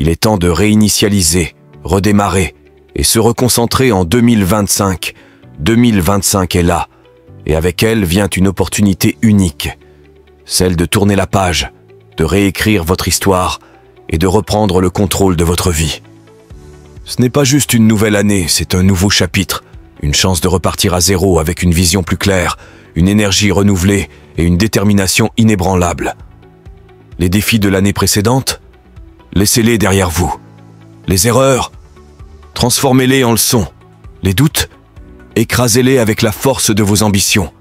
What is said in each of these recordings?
Il est temps de réinitialiser, redémarrer et se reconcentrer en 2025. 2025 est là, et avec elle vient une opportunité unique, celle de tourner la page, de réécrire votre histoire et de reprendre le contrôle de votre vie. Ce n'est pas juste une nouvelle année, c'est un nouveau chapitre, une chance de repartir à zéro avec une vision plus claire, une énergie renouvelée et une détermination inébranlable. Les défis de l'année précédente, laissez-les derrière vous. Les erreurs, transformez-les en leçons. Les doutes, écrasez-les avec la force de vos ambitions.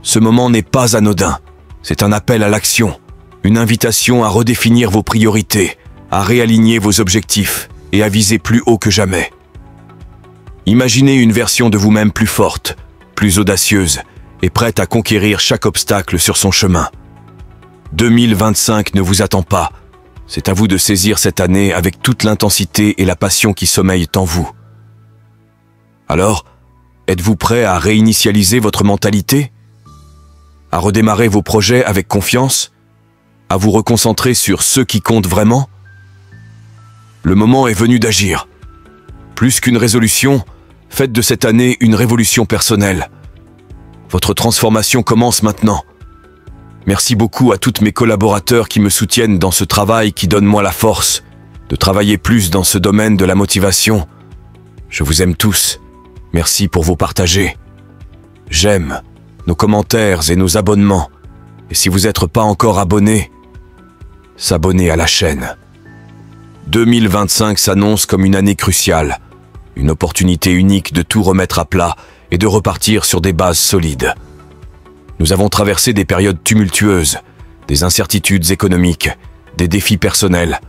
Ce moment n'est pas anodin, c'est un appel à l'action, une invitation à redéfinir vos priorités, à réaligner vos objectifs et à viser plus haut que jamais. Imaginez une version de vous-même plus forte, plus audacieuse et prête à conquérir chaque obstacle sur son chemin. 2025 ne vous attend pas. C'est à vous de saisir cette année avec toute l'intensité et la passion qui sommeillent en vous. Alors, êtes-vous prêt à réinitialiser votre mentalité? À redémarrer vos projets avec confiance? À vous reconcentrer sur ce qui compte vraiment? Le moment est venu d'agir. Plus qu'une résolution, faites de cette année une révolution personnelle. Votre transformation commence maintenant. Merci beaucoup à tous mes collaborateurs qui me soutiennent dans ce travail qui donne moi la force de travailler plus dans ce domaine de la motivation. Je vous aime tous. Merci pour vos partagés. J'aime nos commentaires et nos abonnements. Et si vous n'êtes pas encore abonné, s'abonner à la chaîne. 2025 s'annonce comme une année cruciale, une opportunité unique de tout remettre à plat et de repartir sur des bases solides. Nous avons traversé des périodes tumultueuses, des incertitudes économiques, des défis personnels,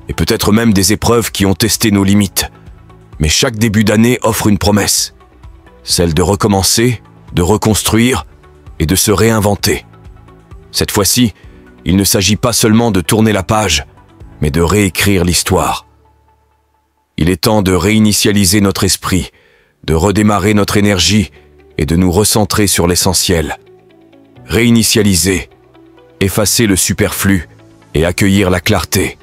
et peut-être même des épreuves qui ont testé nos limites. Mais chaque début d'année offre une promesse, celle de recommencer, de reconstruire et de se réinventer. Cette fois-ci, il ne s'agit pas seulement de tourner la page, mais de réécrire l'histoire. Il est temps de réinitialiser notre esprit, de redémarrer notre énergie et de nous recentrer sur l'essentiel. Réinitialiser, effacer le superflu et accueillir la clarté.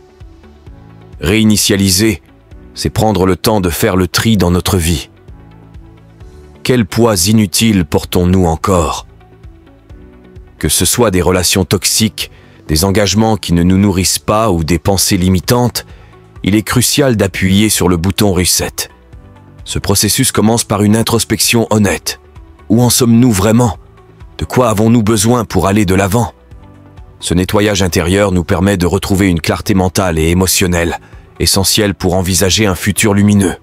Réinitialiser, c'est prendre le temps de faire le tri dans notre vie. Quels poids inutiles portons-nous encore? Que ce soit des relations toxiques, des engagements qui ne nous nourrissent pas ou des pensées limitantes, il est crucial d'appuyer sur le bouton Reset. Ce processus commence par une introspection honnête. Où en sommes-nous vraiment? De quoi avons-nous besoin pour aller de l'avant? Ce nettoyage intérieur nous permet de retrouver une clarté mentale et émotionnelle, essentielle pour envisager un futur lumineux.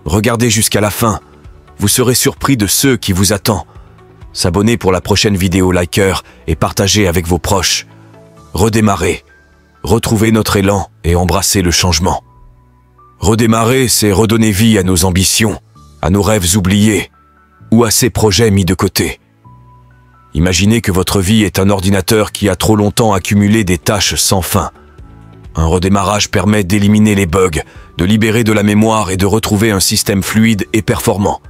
Regardez jusqu'à la fin, vous serez surpris de ce qui vous attend. S'abonner pour la prochaine vidéo, liker et partager avec vos proches. Redémarrer, retrouver notre élan et embrasser le changement. Redémarrer, c'est redonner vie à nos ambitions, à nos rêves oubliés ou à ces projets mis de côté. Imaginez que votre vie est un ordinateur qui a trop longtemps accumulé des tâches sans fin. Un redémarrage permet d'éliminer les bugs, de libérer de la mémoire et de retrouver un système fluide et performant.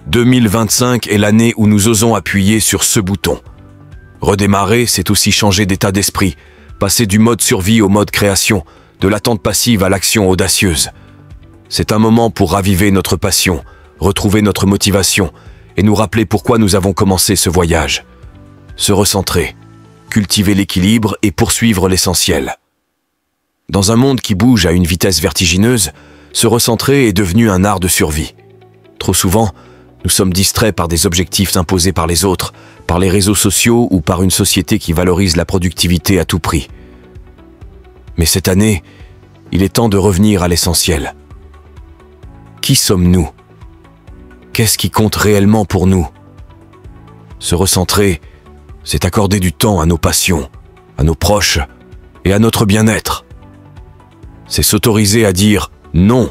2025 est l'année où nous osons appuyer sur ce bouton. Redémarrer, c'est aussi changer d'état d'esprit, passer du mode survie au mode création, de l'attente passive à l'action audacieuse. C'est un moment pour raviver notre passion, retrouver notre motivation et nous rappeler pourquoi nous avons commencé ce voyage. Se recentrer, cultiver l'équilibre et poursuivre l'essentiel. Dans un monde qui bouge à une vitesse vertigineuse, se recentrer est devenu un art de survie. Trop souvent, nous sommes distraits par des objectifs imposés par les autres, par les réseaux sociaux ou par une société qui valorise la productivité à tout prix. Mais cette année, il est temps de revenir à l'essentiel. Qui sommes-nous? Qu'est-ce qui compte réellement pour nous? Se recentrer, c'est accorder du temps à nos passions, à nos proches et à notre bien-être. C'est s'autoriser à dire non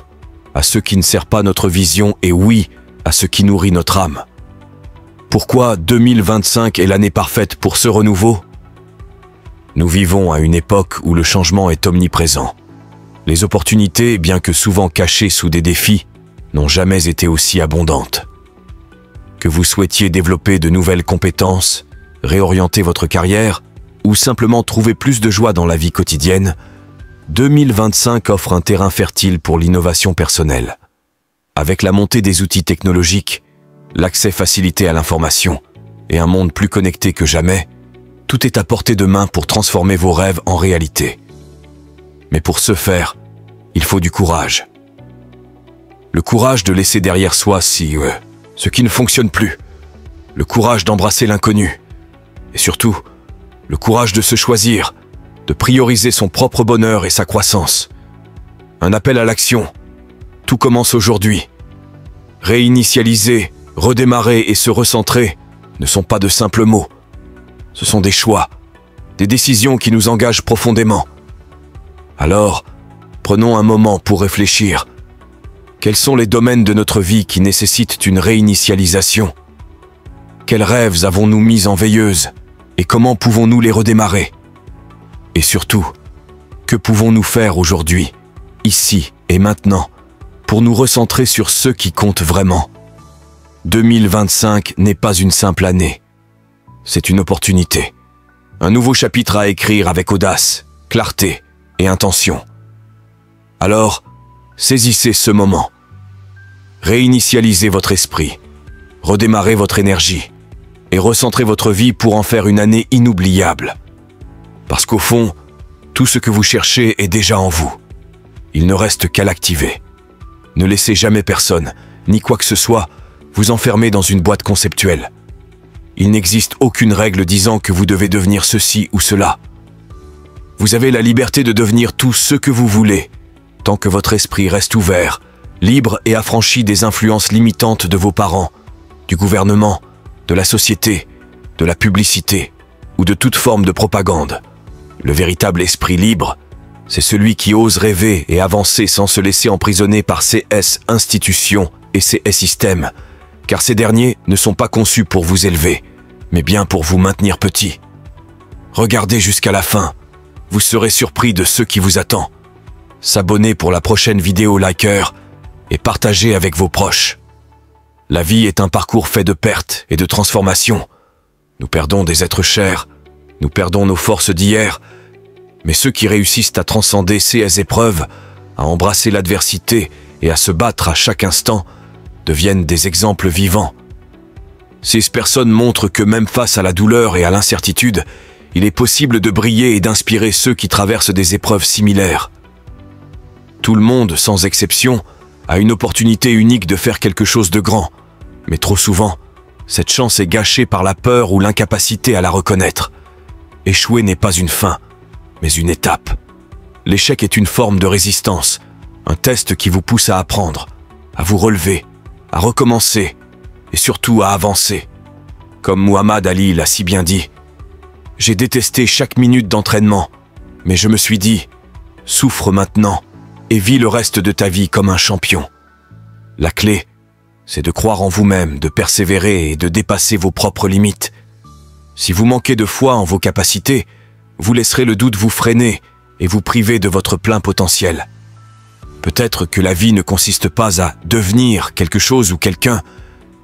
à ce qui ne sert pas notre vision et oui à ce qui nourrit notre âme. Pourquoi 2025 est l'année parfaite pour ce renouveau? Nous vivons à une époque où le changement est omniprésent. Les opportunités, bien que souvent cachées sous des défis, n'ont jamais été aussi abondantes. Que vous souhaitiez développer de nouvelles compétences, réorienter votre carrière ou simplement trouver plus de joie dans la vie quotidienne, 2025 offre un terrain fertile pour l'innovation personnelle. Avec la montée des outils technologiques, l'accès facilité à l'information et un monde plus connecté que jamais, tout est à portée de main pour transformer vos rêves en réalité. Mais pour ce faire, il faut du courage. Le courage de laisser derrière soi ce qui ne fonctionne plus. Le courage d'embrasser l'inconnu. Et surtout, le courage de se choisir, de prioriser son propre bonheur et sa croissance. Un appel à l'action. Tout commence aujourd'hui. Réinitialiser, redémarrer et se recentrer ne sont pas de simples mots. Ce sont des choix, des décisions qui nous engagent profondément. Alors, prenons un moment pour réfléchir. Quels sont les domaines de notre vie qui nécessitent une réinitialisation? Quels rêves avons-nous mis en veilleuse et comment pouvons-nous les redémarrer? Et surtout, que pouvons-nous faire aujourd'hui, ici et maintenant, pour nous recentrer sur ce qui compte vraiment? 2025 n'est pas une simple année. C'est une opportunité. Un nouveau chapitre à écrire avec audace, clarté et intention. Alors, saisissez ce moment. Réinitialisez votre esprit, redémarrez votre énergie et recentrez votre vie pour en faire une année inoubliable. Parce qu'au fond, tout ce que vous cherchez est déjà en vous. Il ne reste qu'à l'activer. Ne laissez jamais personne, ni quoi que ce soit, vous enfermer dans une boîte conceptuelle. Il n'existe aucune règle disant que vous devez devenir ceci ou cela. Vous avez la liberté de devenir tout ce que vous voulez, tant que votre esprit reste ouvert, libre et affranchi des influences limitantes de vos parents, du gouvernement, de la société, de la publicité ou de toute forme de propagande. Le véritable esprit libre, c'est celui qui ose rêver et avancer sans se laisser emprisonner par ces institutions et ces systèmes, car ces derniers ne sont pas conçus pour vous élever, mais bien pour vous maintenir petit. Regardez jusqu'à la fin, vous serez surpris de ce qui vous attend. S'abonner pour la prochaine vidéo, liker et partager avec vos proches. La vie est un parcours fait de pertes et de transformations. Nous perdons des êtres chers, nous perdons nos forces d'hier, mais ceux qui réussissent à transcender ces épreuves, à embrasser l'adversité et à se battre à chaque instant, deviennent des exemples vivants. Ces personnes montrent que même face à la douleur et à l'incertitude, il est possible de briller et d'inspirer ceux qui traversent des épreuves similaires. Tout le monde, sans exception, a une opportunité unique de faire quelque chose de grand, mais trop souvent, cette chance est gâchée par la peur ou l'incapacité à la reconnaître. Échouer n'est pas une fin, mais une étape. L'échec est une forme de résistance, un test qui vous pousse à apprendre, à vous relever, à recommencer et surtout à avancer. Comme Muhammad Ali l'a si bien dit, « J'ai détesté chaque minute d'entraînement, mais je me suis dit, souffre maintenant et vis le reste de ta vie comme un champion. » La clé, c'est de croire en vous-même, de persévérer et de dépasser vos propres limites. Si vous manquez de foi en vos capacités, vous laisserez le doute vous freiner et vous priver de votre plein potentiel. Peut-être que la vie ne consiste pas à devenir quelque chose ou quelqu'un,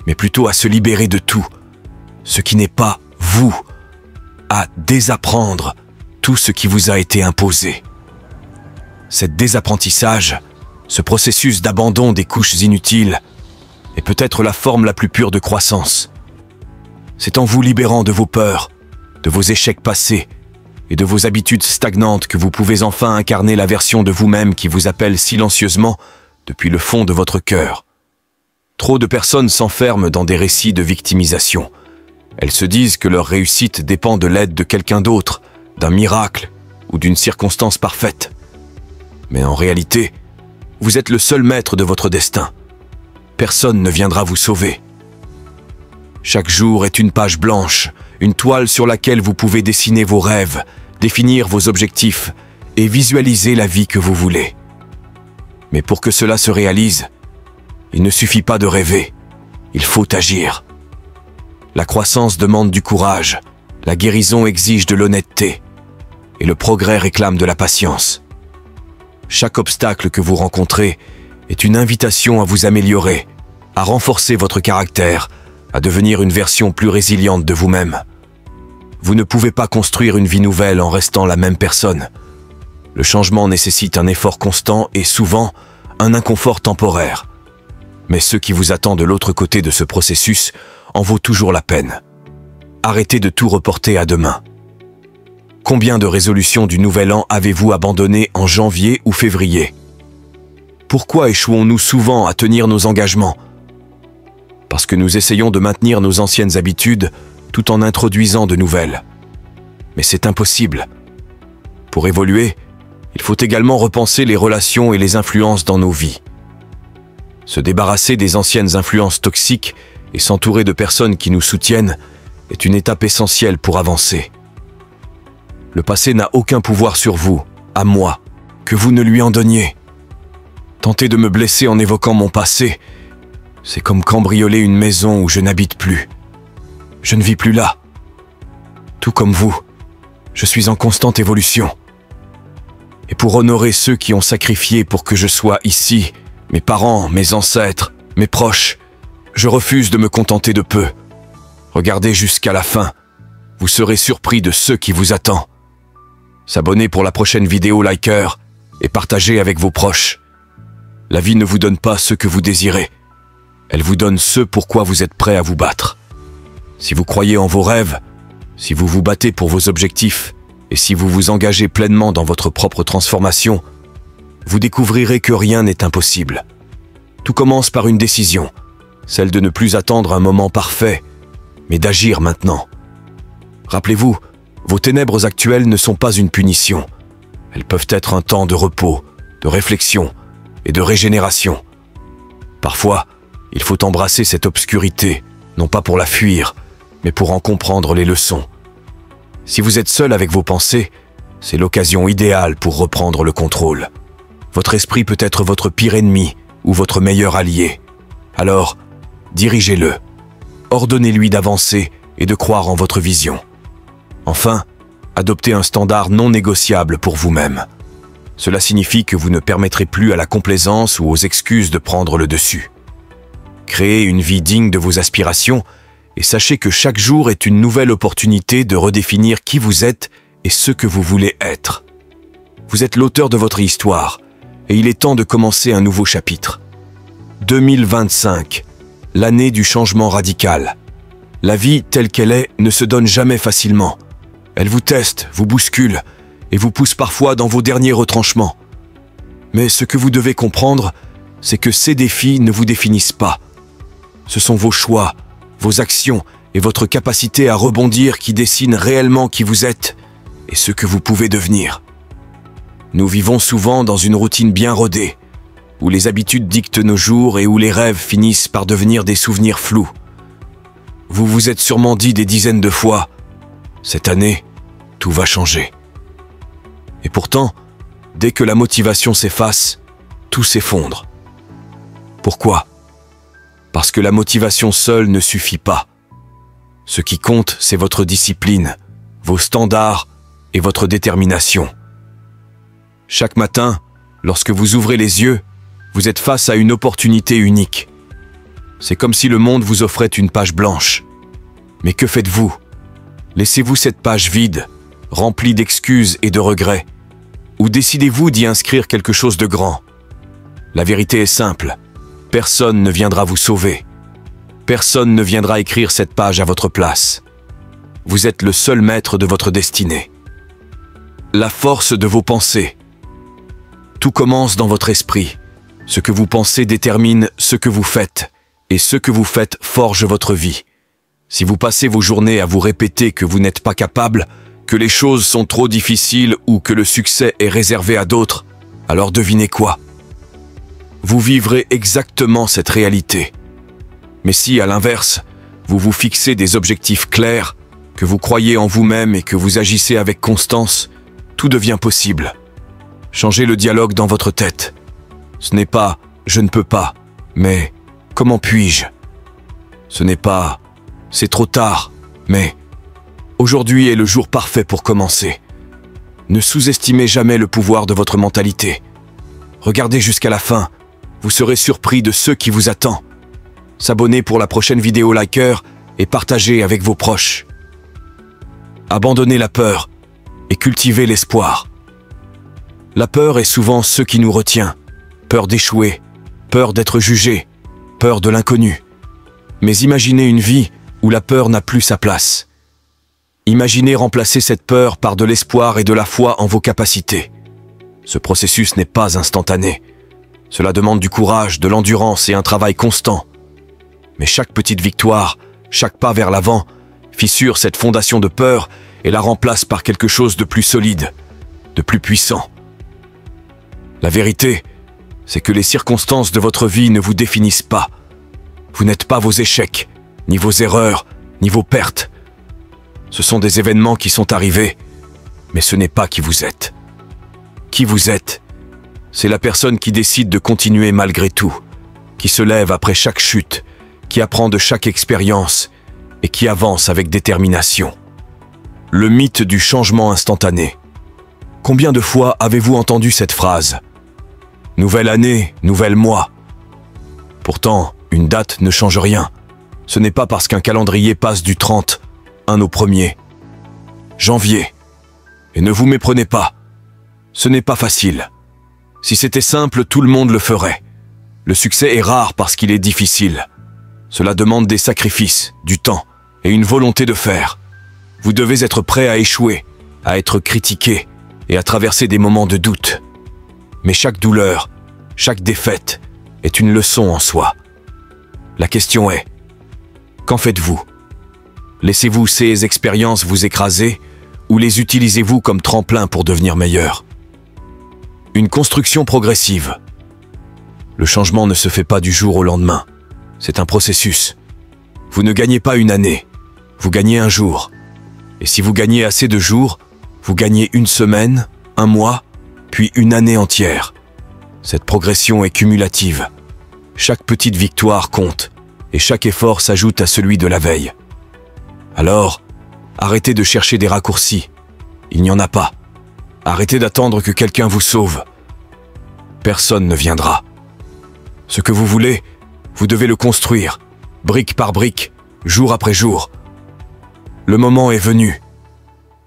mais plutôt à se libérer de tout, ce qui n'est pas vous, à désapprendre tout ce qui vous a été imposé. Cet désapprentissage, ce processus d'abandon des couches inutiles, est peut-être la forme la plus pure de croissance. C'est en vous libérant de vos peurs, de vos échecs passés et de vos habitudes stagnantes que vous pouvez enfin incarner la version de vous-même qui vous appelle silencieusement depuis le fond de votre cœur. Trop de personnes s'enferment dans des récits de victimisation. Elles se disent que leur réussite dépend de l'aide de quelqu'un d'autre, d'un miracle ou d'une circonstance parfaite. Mais en réalité, vous êtes le seul maître de votre destin. Personne ne viendra vous sauver. Chaque jour est une page blanche, une toile sur laquelle vous pouvez dessiner vos rêves, définir vos objectifs et visualiser la vie que vous voulez. Mais pour que cela se réalise, il ne suffit pas de rêver, il faut agir. La croissance demande du courage, la guérison exige de l'honnêteté et le progrès réclame de la patience. Chaque obstacle que vous rencontrez est une invitation à vous améliorer, à renforcer votre caractère, à devenir une version plus résiliente de vous-même. Vous ne pouvez pas construire une vie nouvelle en restant la même personne. Le changement nécessite un effort constant et souvent un inconfort temporaire. Mais ce qui vous attend de l'autre côté de ce processus en vaut toujours la peine. Arrêtez de tout reporter à demain. Combien de résolutions du Nouvel An avez-vous abandonnées en janvier ou février? Pourquoi échouons-nous souvent à tenir nos engagements? Parce que nous essayons de maintenir nos anciennes habitudes tout en introduisant de nouvelles. Mais c'est impossible. Pour évoluer, il faut également repenser les relations et les influences dans nos vies. Se débarrasser des anciennes influences toxiques et s'entourer de personnes qui nous soutiennent est une étape essentielle pour avancer. Le passé n'a aucun pouvoir sur vous, à moi, que vous ne lui en donniez. Tenter de me blesser en évoquant mon passé, c'est comme cambrioler une maison où je n'habite plus. Je ne vis plus là. Tout comme vous, je suis en constante évolution. Et pour honorer ceux qui ont sacrifié pour que je sois ici, mes parents, mes ancêtres, mes proches, je refuse de me contenter de peu. Regardez jusqu'à la fin. Vous serez surpris de ce qui vous attend. S'abonner pour la prochaine vidéo, liker et partager avec vos proches. La vie ne vous donne pas ce que vous désirez. Elle vous donne ce pourquoi vous êtes prêt à vous battre. Si vous croyez en vos rêves, si vous vous battez pour vos objectifs et si vous vous engagez pleinement dans votre propre transformation, vous découvrirez que rien n'est impossible. Tout commence par une décision, celle de ne plus attendre un moment parfait, mais d'agir maintenant. Rappelez-vous, vos ténèbres actuelles ne sont pas une punition. Elles peuvent être un temps de repos, de réflexion et de régénération. Parfois, il faut embrasser cette obscurité, non pas pour la fuir, mais pour en comprendre les leçons. Si vous êtes seul avec vos pensées, c'est l'occasion idéale pour reprendre le contrôle. Votre esprit peut être votre pire ennemi ou votre meilleur allié. Alors, dirigez-le. Ordonnez-lui d'avancer et de croire en votre vision. Enfin, adoptez un standard non négociable pour vous-même. Cela signifie que vous ne permettrez plus à la complaisance ou aux excuses de prendre le dessus. Créez une vie digne de vos aspirations et sachez que chaque jour est une nouvelle opportunité de redéfinir qui vous êtes et ce que vous voulez être. Vous êtes l'auteur de votre histoire et il est temps de commencer un nouveau chapitre. 2025, l'année du changement radical. La vie telle qu'elle est ne se donne jamais facilement. Elle vous teste, vous bouscule et vous pousse parfois dans vos derniers retranchements. Mais ce que vous devez comprendre, c'est que ces défis ne vous définissent pas. Ce sont vos choix, vos actions et votre capacité à rebondir qui dessinent réellement qui vous êtes et ce que vous pouvez devenir. Nous vivons souvent dans une routine bien rodée, où les habitudes dictent nos jours et où les rêves finissent par devenir des souvenirs flous. Vous vous êtes sûrement dit des dizaines de fois « Cette année, tout va changer ». Et pourtant, dès que la motivation s'efface, tout s'effondre. Pourquoi ? Parce que la motivation seule ne suffit pas. Ce qui compte, c'est votre discipline, vos standards et votre détermination. Chaque matin, lorsque vous ouvrez les yeux, vous êtes face à une opportunité unique. C'est comme si le monde vous offrait une page blanche. Mais que faites-vous ? Laissez-vous cette page vide, remplie d'excuses et de regrets, ou décidez-vous d'y inscrire quelque chose de grand ? La vérité est simple. Personne ne viendra vous sauver. Personne ne viendra écrire cette page à votre place. Vous êtes le seul maître de votre destinée. La force de vos pensées. Tout commence dans votre esprit. Ce que vous pensez détermine ce que vous faites, et ce que vous faites forge votre vie. Si vous passez vos journées à vous répéter que vous n'êtes pas capable, que les choses sont trop difficiles ou que le succès est réservé à d'autres, alors devinez quoi ? Vous vivrez exactement cette réalité. Mais si, à l'inverse, vous vous fixez des objectifs clairs, que vous croyez en vous-même et que vous agissez avec constance, tout devient possible. Changez le dialogue dans votre tête. Ce n'est pas « je ne peux pas », mais « comment puis-je » Ce n'est pas « c'est trop tard », mais « aujourd'hui est le jour parfait pour commencer ». Ne sous-estimez jamais le pouvoir de votre mentalité. Regardez jusqu'à la fin. Vous serez surpris de ce qui vous attend. S'abonner pour la prochaine vidéo, liker et partager avec vos proches. Abandonnez la peur et cultivez l'espoir. La peur est souvent ce qui nous retient. Peur d'échouer, peur d'être jugé, peur de l'inconnu. Mais imaginez une vie où la peur n'a plus sa place. Imaginez remplacer cette peur par de l'espoir et de la foi en vos capacités. Ce processus n'est pas instantané. Cela demande du courage, de l'endurance et un travail constant. Mais chaque petite victoire, chaque pas vers l'avant, fissure cette fondation de peur et la remplace par quelque chose de plus solide, de plus puissant. La vérité, c'est que les circonstances de votre vie ne vous définissent pas. Vous n'êtes pas vos échecs, ni vos erreurs, ni vos pertes. Ce sont des événements qui sont arrivés, mais ce n'est pas qui vous êtes. Qui vous êtes, c'est la personne qui décide de continuer malgré tout, qui se lève après chaque chute, qui apprend de chaque expérience et qui avance avec détermination. Le mythe du changement instantané. Combien de fois avez-vous entendu cette phrase ? Nouvelle année, nouvel mois. Pourtant, une date ne change rien. Ce n'est pas parce qu'un calendrier passe du 30 au 1er janvier. Et ne vous méprenez pas. Ce n'est pas facile. Si c'était simple, tout le monde le ferait. Le succès est rare parce qu'il est difficile. Cela demande des sacrifices, du temps et une volonté de faire. Vous devez être prêt à échouer, à être critiqué et à traverser des moments de doute. Mais chaque douleur, chaque défaite est une leçon en soi. La question est, qu'en faites-vous ? Laissez-vous ces expériences vous écraser ou les utilisez-vous comme tremplin pour devenir meilleur ? Une construction progressive. Le changement ne se fait pas du jour au lendemain. C'est un processus. Vous ne gagnez pas une année, vous gagnez un jour. Et si vous gagnez assez de jours, vous gagnez une semaine, un mois, puis une année entière. Cette progression est cumulative. Chaque petite victoire compte, et chaque effort s'ajoute à celui de la veille. Alors, arrêtez de chercher des raccourcis. Il n'y en a pas. Arrêtez d'attendre que quelqu'un vous sauve. Personne ne viendra. Ce que vous voulez, vous devez le construire, brique par brique, jour après jour. Le moment est venu.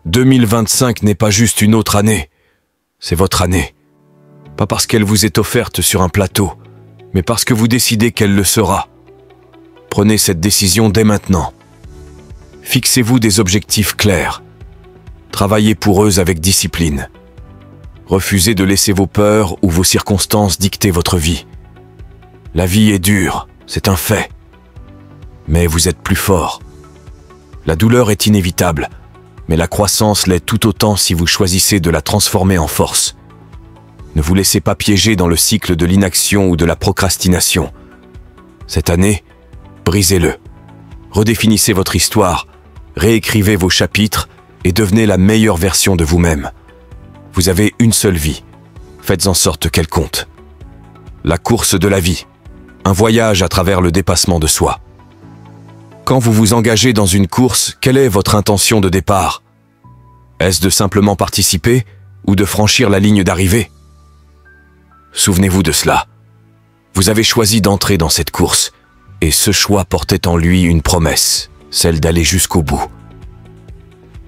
2025 n'est pas juste une autre année, c'est votre année. Pas parce qu'elle vous est offerte sur un plateau, mais parce que vous décidez qu'elle le sera. Prenez cette décision dès maintenant. Fixez-vous des objectifs clairs. Travaillez pour eux avec discipline. Refusez de laisser vos peurs ou vos circonstances dicter votre vie. La vie est dure, c'est un fait. Mais vous êtes plus fort. La douleur est inévitable, mais la croissance l'est tout autant si vous choisissez de la transformer en force. Ne vous laissez pas piéger dans le cycle de l'inaction ou de la procrastination. Cette année, brisez-le. Redéfinissez votre histoire, réécrivez vos chapitres et devenez la meilleure version de vous-même. Vous avez une seule vie. Faites en sorte qu'elle compte. La course de la vie. Un voyage à travers le dépassement de soi. Quand vous vous engagez dans une course, quelle est votre intention de départ? Est-ce de simplement participer ou de franchir la ligne d'arrivée? Souvenez-vous de cela. Vous avez choisi d'entrer dans cette course, et ce choix portait en lui une promesse, celle d'aller jusqu'au bout.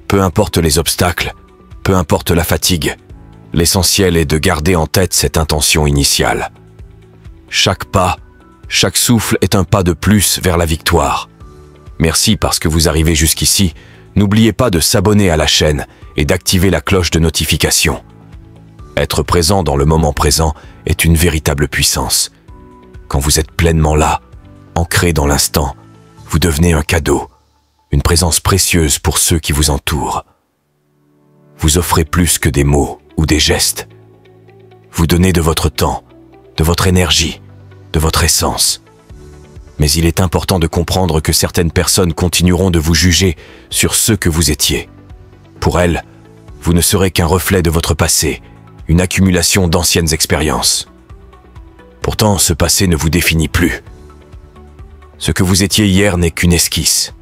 Peu importe les obstacles, peu importe la fatigue, l'essentiel est de garder en tête cette intention initiale. Chaque pas, chaque souffle est un pas de plus vers la victoire. Merci parce que vous arrivez jusqu'ici. N'oubliez pas de s'abonner à la chaîne et d'activer la cloche de notification. Être présent dans le moment présent est une véritable puissance. Quand vous êtes pleinement là, ancré dans l'instant, vous devenez un cadeau, une présence précieuse pour ceux qui vous entourent. Vous offrez plus que des mots ou des gestes. Vous donnez de votre temps, de votre énergie, de votre essence. Mais il est important de comprendre que certaines personnes continueront de vous juger sur ce que vous étiez. Pour elles, vous ne serez qu'un reflet de votre passé, une accumulation d'anciennes expériences. Pourtant, ce passé ne vous définit plus. Ce que vous étiez hier n'est qu'une esquisse.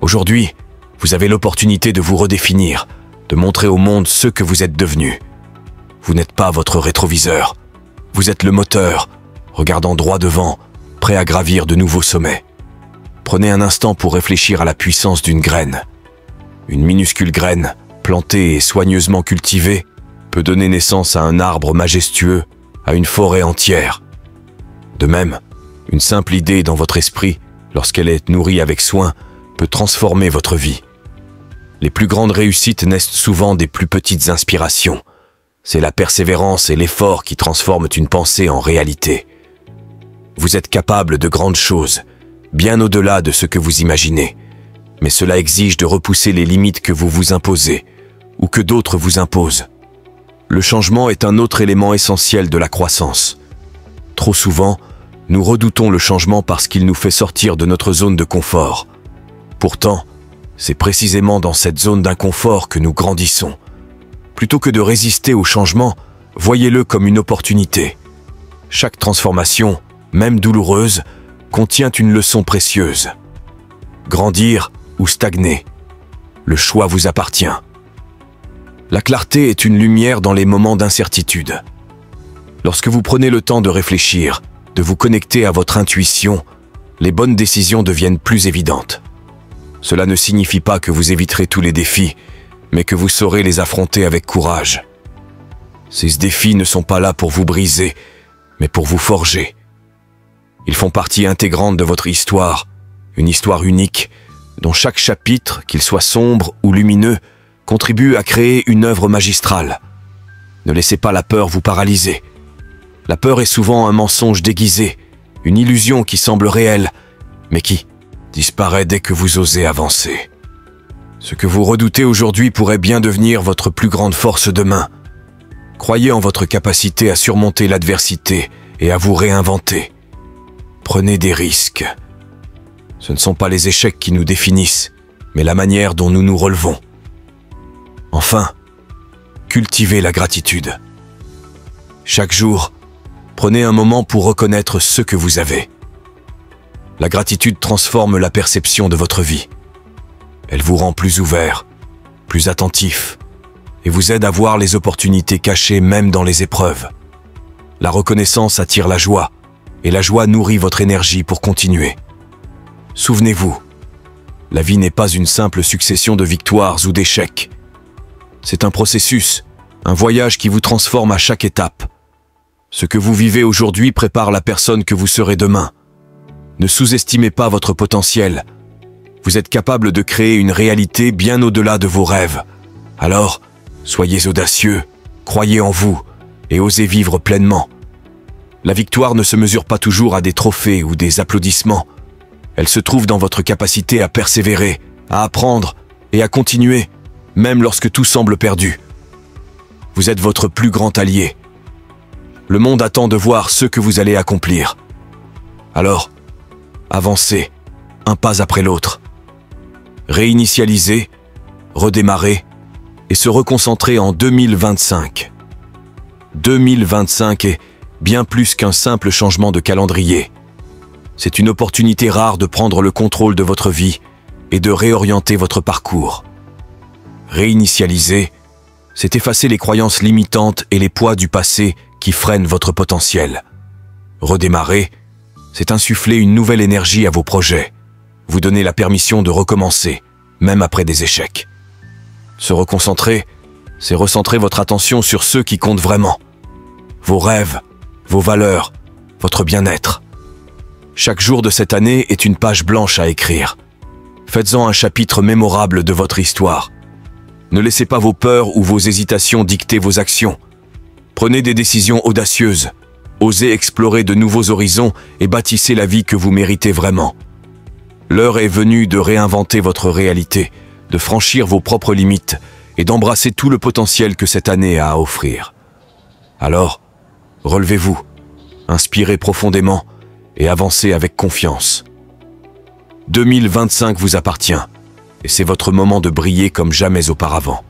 Aujourd'hui, vous avez l'opportunité de vous redéfinir, de montrer au monde ce que vous êtes devenu. Vous n'êtes pas votre rétroviseur. Vous êtes le moteur, regardant droit devant, prêt à gravir de nouveaux sommets. Prenez un instant pour réfléchir à la puissance d'une graine. Une minuscule graine, plantée et soigneusement cultivée, peut donner naissance à un arbre majestueux, à une forêt entière. De même, une simple idée dans votre esprit, lorsqu'elle est nourrie avec soin, peut transformer votre vie. Les plus grandes réussites naissent souvent des plus petites inspirations. C'est la persévérance et l'effort qui transforment une pensée en réalité. Vous êtes capable de grandes choses, bien au-delà de ce que vous imaginez. Mais cela exige de repousser les limites que vous vous imposez, ou que d'autres vous imposent. Le changement est un autre élément essentiel de la croissance. Trop souvent, nous redoutons le changement parce qu'il nous fait sortir de notre zone de confort. Pourtant, c'est précisément dans cette zone d'inconfort que nous grandissons. Plutôt que de résister au changement, voyez-le comme une opportunité. Chaque transformation, même douloureuse, contient une leçon précieuse. Grandir ou stagner, le choix vous appartient. La clarté est une lumière dans les moments d'incertitude. Lorsque vous prenez le temps de réfléchir, de vous connecter à votre intuition, les bonnes décisions deviennent plus évidentes. Cela ne signifie pas que vous éviterez tous les défis, mais que vous saurez les affronter avec courage. Ces défis ne sont pas là pour vous briser, mais pour vous forger. Ils font partie intégrante de votre histoire, une histoire unique, dont chaque chapitre, qu'il soit sombre ou lumineux, contribue à créer une œuvre magistrale. Ne laissez pas la peur vous paralyser. La peur est souvent un mensonge déguisé, une illusion qui semble réelle, mais qui disparaît dès que vous osez avancer. Ce que vous redoutez aujourd'hui pourrait bien devenir votre plus grande force demain. Croyez en votre capacité à surmonter l'adversité et à vous réinventer. Prenez des risques. Ce ne sont pas les échecs qui nous définissent, mais la manière dont nous nous relevons. Enfin, cultivez la gratitude. Chaque jour, prenez un moment pour reconnaître ce que vous avez. La gratitude transforme la perception de votre vie. Elle vous rend plus ouvert, plus attentif, et vous aide à voir les opportunités cachées même dans les épreuves. La reconnaissance attire la joie, et la joie nourrit votre énergie pour continuer. Souvenez-vous, la vie n'est pas une simple succession de victoires ou d'échecs. C'est un processus, un voyage qui vous transforme à chaque étape. Ce que vous vivez aujourd'hui prépare la personne que vous serez demain. Ne sous-estimez pas votre potentiel. Vous êtes capable de créer une réalité bien au-delà de vos rêves. Alors, soyez audacieux, croyez en vous et osez vivre pleinement. La victoire ne se mesure pas toujours à des trophées ou des applaudissements. Elle se trouve dans votre capacité à persévérer, à apprendre et à continuer, même lorsque tout semble perdu. Vous êtes votre plus grand allié. Le monde attend de voir ce que vous allez accomplir. Alors, avancez, un pas après l'autre. Réinitialisez, redémarrez et se reconcentrer en 2025. 2025 est bien plus qu'un simple changement de calendrier. C'est une opportunité rare de prendre le contrôle de votre vie et de réorienter votre parcours. Réinitialiser, c'est effacer les croyances limitantes et les poids du passé qui freinent votre potentiel. Redémarrer, c'est insuffler une nouvelle énergie à vos projets, vous donner la permission de recommencer, même après des échecs. Se reconcentrer, c'est recentrer votre attention sur ceux qui comptent vraiment. Vos rêves, vos valeurs, votre bien-être. Chaque jour de cette année est une page blanche à écrire. Faites-en un chapitre mémorable de votre histoire. Ne laissez pas vos peurs ou vos hésitations dicter vos actions. Prenez des décisions audacieuses. Osez explorer de nouveaux horizons et bâtissez la vie que vous méritez vraiment. L'heure est venue de réinventer votre réalité, de franchir vos propres limites et d'embrasser tout le potentiel que cette année a à offrir. Alors, relevez-vous, inspirez profondément et avancez avec confiance. 2025 vous appartient et c'est votre moment de briller comme jamais auparavant.